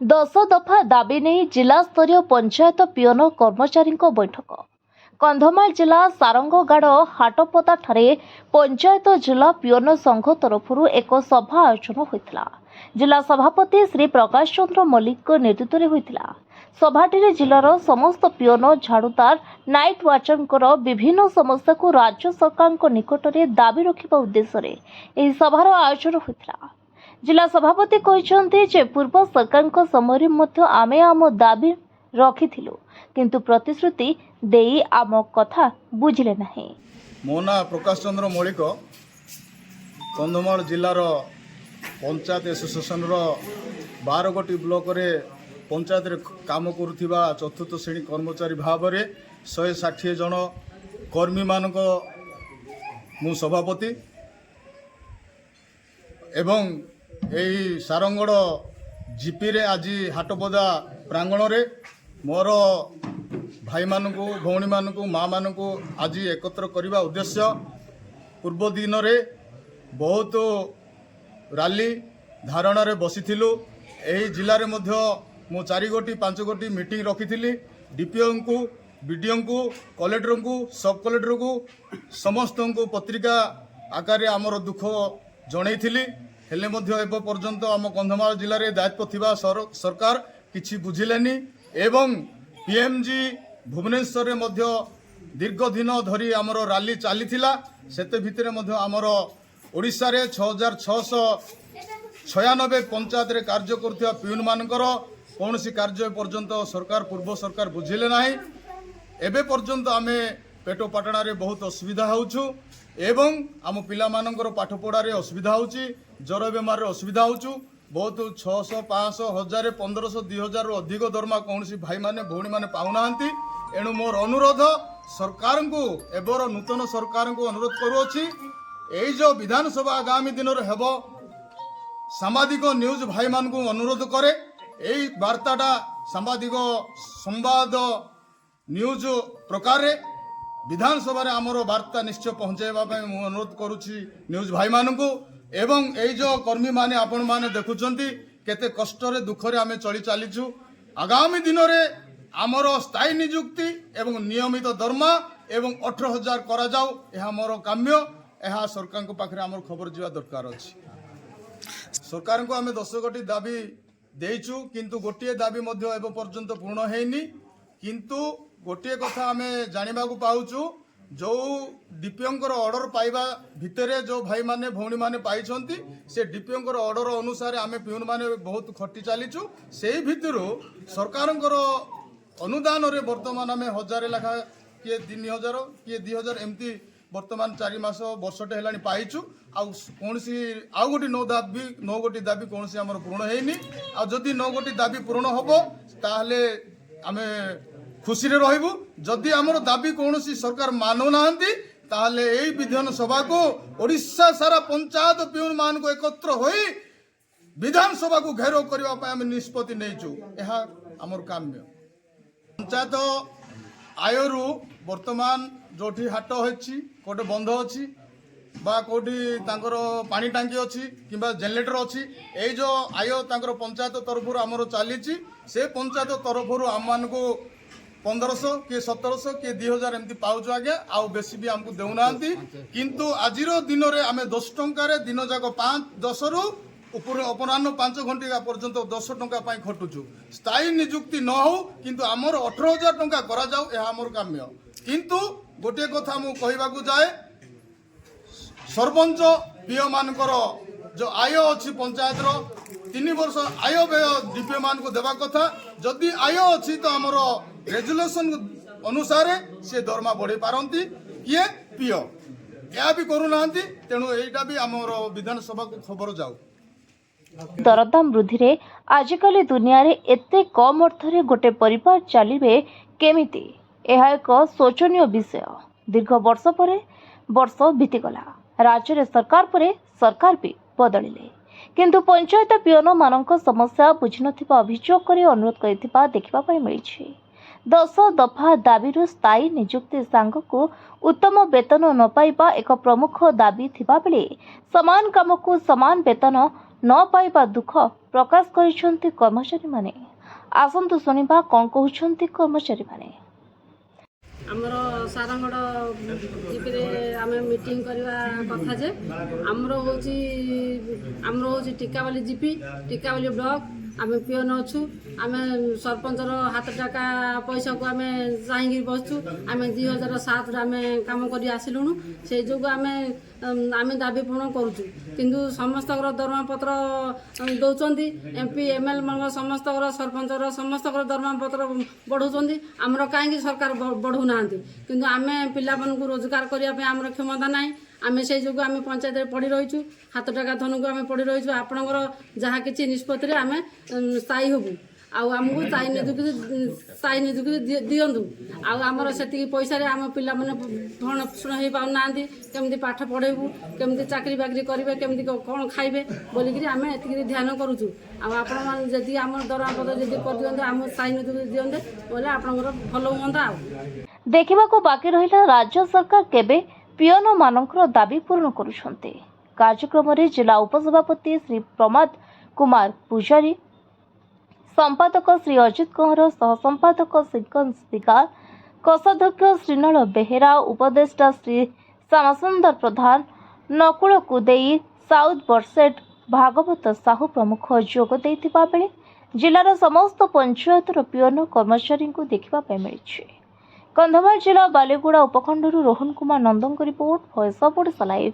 10 दफा दाबी नहीं जिला स्तरीय पंचायत पिओन कर्मचारी बैठक कंधमाल जिला सारंगगढ़ हाटपदा ठारे पंचायत जिला पिओन संघ तरफ एक सभा आयोजन होता। जिला सभापति श्री प्रकाश चंद्र मल्लिक नेतृत्व में होता। सभाटी जिलार समस्त पिओन झाड़ूदार नाइट वाचर विभिन्न समस्या को राज्य सरकार निकट में दाबी रखा उद्देश्य सभार आयोजन होता। जिला सभापति कहते जे पूर्व सरकार समय आमे आम दाबी रखिथिलु किंतु प्रतिश्रुति देई आम कथा बुझिले नहीं। मो ना प्रकाश चंद्र मल्लिक कंधमाल जिलार पंचायत एसोसिएशन 12 गोटी ब्लॉक रे पंचायत रे काम करुथिबा चतुर्थ श्रेणी कर्मचारी भाव में 160 जन कर्मी मानक मु सभापति एवं यही सारंगगढ़ जीपी रे आज हाटपदा प्रांगण रे मोर भाई मानकु भौणी मानकु माँ मानकु आज एकत्र करने उद्देश्य पूर्व दिन रे बहुत रैली धारणा रे बसिथिलु। एही जिले रे मध्य मु 4 गोटी 5 गोटी मीटिंग रखी डीपीओ को बीडीओ को कलेक्टर को सब कलेक्टर को समस्त को पत्रिका आकार आमर दुख जनईली हेले मध्य एब पर्यंत आम कंधमाल जिले में दायित्व थिबा सरकार किछि बुझिलेनी एवं पीएमजी भुवनेश्वर में मध्य दीर्घ दिन धरी आमर रैली चलीथिला। सेते भितरे मध्य आमर ओडिशा रे 6696 पंचायत रे कार्य करथिबा पियून मानकर कौनसी कार्य पर्यंत सरकार पूर्व सरकार बुझिले नाही। एबे पर्यंत आमे पेटो पाटणा रे बहुत असुविधा होउछु एवं आम पिला मानकर पाठ पढ़ारे असुविधा होउची जर बेमार रे असुविधा होउछु बहुत 600 500 1000 1500 2000 रु अधिक दरमा कौनसी भाई माने भौणी माने पाउनाहांती। एणु मोर अनुरोध सरकार को एबर नूतन सरकार को अनुरोध करूअछि एई जो विधानसभा आगामी दिन रे हेबो सामाजिक न्यूज भाई मान को अनुरोध करे एई वार्ताटा सामाजिक संवाद न्यूज प्रकार विधानसभा रे आमर वार्ता निश्चय पहुंचाइबा मु अनुरोध करुछि न्यूज भाई मानकु एवं एई जो कर्मी माने आपण माने देखुचंती केते कष्ट रे दुख रे आमे चली चालीछु। आगामी दिन रे आमर स्थायी नियुक्ति एवं नियमित दरमा एवं 18000 करा जाऊ एहा मोर काम्य एहा सरकार को पाखरे आमर खबर जिवा दरकार अछि। सरकार को आमे 10 गोटी दाबी देइछु किंतु गोटिए दाबी मध्य एब पर्यंत पूर्ण हेइनी। किंतु गोटे कथा आमे जानिबा को पाउछु जो डीपीओंकर ऑर्डर पाइबा भितरे जो भाई माने भौणी माने पाइछंती से डीपीओंकर ऑर्डर अनुसार आमे पियून माने बहुत खटी चालीछु। सेही भितरु सरकारंकर अनुदान रे वर्तमान आमे 1000 लाखा किए 3000 किए 2000 एमती वर्तमान 4 मास वर्षटे हेलानी पाइछु। आ कोनसी आ गोटी 9 गोटी दाबी कोनसी हमर पूर्ण हेइनी। आ जदी 9 गोटी दाबी पूर्ण होबो ताहले आमे खुशी रे रहिबु। जदि आमर दाबी कौनसी सरकार मानु नाहंती ताहले एई विधानसभा को ओडिशा सारा पंचायत पियून मान को एकत्र होई विधानसभा को घेराव करबा पय हम निष्पत्ति नेइछु। एहा आमर काम्य पंचायत आयरु वर्तमान जोठी हाट होछि कोटे बंध अछि बा कोठी तांकर पानी टांकी अछि किबा जनरेटर अछि एई जो आय तांकर पंचायत तरफ आमर चालीछि से पंचायत तरफ आम मान को 1500 किए 1700 किए 2000 एमती पाउछु आगे आउ बेसी भी हमको देउना किंतु आजिर दिन रे आमे 10 टंका रे दिन जाक 5-10 रु ऊपर अपराह्न 5 घंटा पर्यंत 10 टंका पाई खटुछु। स्थायी नियुक्ति न हो किंतु आमर 18000 टंका करा जाऊ एहा हमर काम्य। किंतु गोटे कथा मु कहबा को जाए सरपंच पीओ मानकर जो आय अच्छी पंचायत 3 वर्ष आय व्यय डीपीओ मान को देवा कथा जदि आय अच्छी तो आमर रेजुलेशन अनुसार से दरमा बढ़े पारती किए पीओ या भी करूना तेणु यहीटा भी आमर विधानसभा को खबर जाऊ। दरदाम वृद्धि रे आजिकाली दुनिया रे एते कम अर्थ रे गोटे परिवार चलिबे केमिति एहा एक शोचनीय विषय। दीर्घ वर्ष परे वर्ष बीतीगला राज्य रे सरकार परे सरकार भी बदलिले किंतु पंचायत पिओन मानक समस्या बुझी नथिबा अभियोग करी अनुरोध करिथिबा देखिबा पय मिलिछि। 10 दफा दाबीरु स्थायी नियुक्ति सांग को उत्तम वेतन न पाइबा एक प्रमुख दाबी थिबा बेले समान काम को समान वेतन न पाइबा दुख प्रकाश करिसेंती कर्मचारी माने। आसंतु सुनिबा कोन कहउछंती कर्मचारी माने। आमर सारंगड़ जीपी आम मीटिंग करवा कथा जे आमर हूँ टिकावाली जीपी टिकावाली ब्लॉक आम पिओन अच्छु आम सरपंचर हाथ टाका पैसा को आम चाहि बसचु आम 2007 आम कम कर आसलुणु से जो आम दाबी पूर्ण करुचु किंतु समस्त दरमा पत्र दौरान एमपी एमएल मन समस्त सरपंचर समस्त दरमा पत्र बढ़ाऊँ आमर कहीं सरकार बढ़ू ना किंतु आम पिला को रोजगार करने आमर क्षमता ना आम से जो आम पंचायत पड़ी रहीचु हाथ टाका धन को आम पड़ी रहीचु आपणकर जहाँ किसी निष्पत्ति आम स्थायी हबू आमको स्थायी निजुक्ति दिंतु आमर से पैसा आम पिला भरण पोषण हो पाना केमती पाठ पढ़ेबू केमती चाकरी बाकरी करेंगे केमती कौन खाइबे बोलिकी आम एति ध्यान करुचु आपड़ी आम दरमा पत्र जब कर दिखते आम स्थायी निजुक्ति दिंते बोले आपंकर भल हाँ देखा बाकी रहा राज्य सरकार केबे पिओन मानकर दाबी पूर्ण करुछन्ते। कार्यक्रम में जिला उपसभापति श्री प्रमोद कुमार पूजारी संपादक श्री अजित कंवर सह संपादक सिंकन सिगार कोषाध्यक्ष श्रीनल बेहेरा उपदेष्टा श्री श्यामसुंदर प्रधान नकुल कुदेई साउथ बरसेट भागवत साहू प्रमुख जोग देथिबा बेले जिलार समस्त पंचायतर पिओन कर्मचारी को देखा मिली। कंधमाल जिला बालीगुड़ा उपखंड Rohan Kumar Nandan report, voice of Odisha live.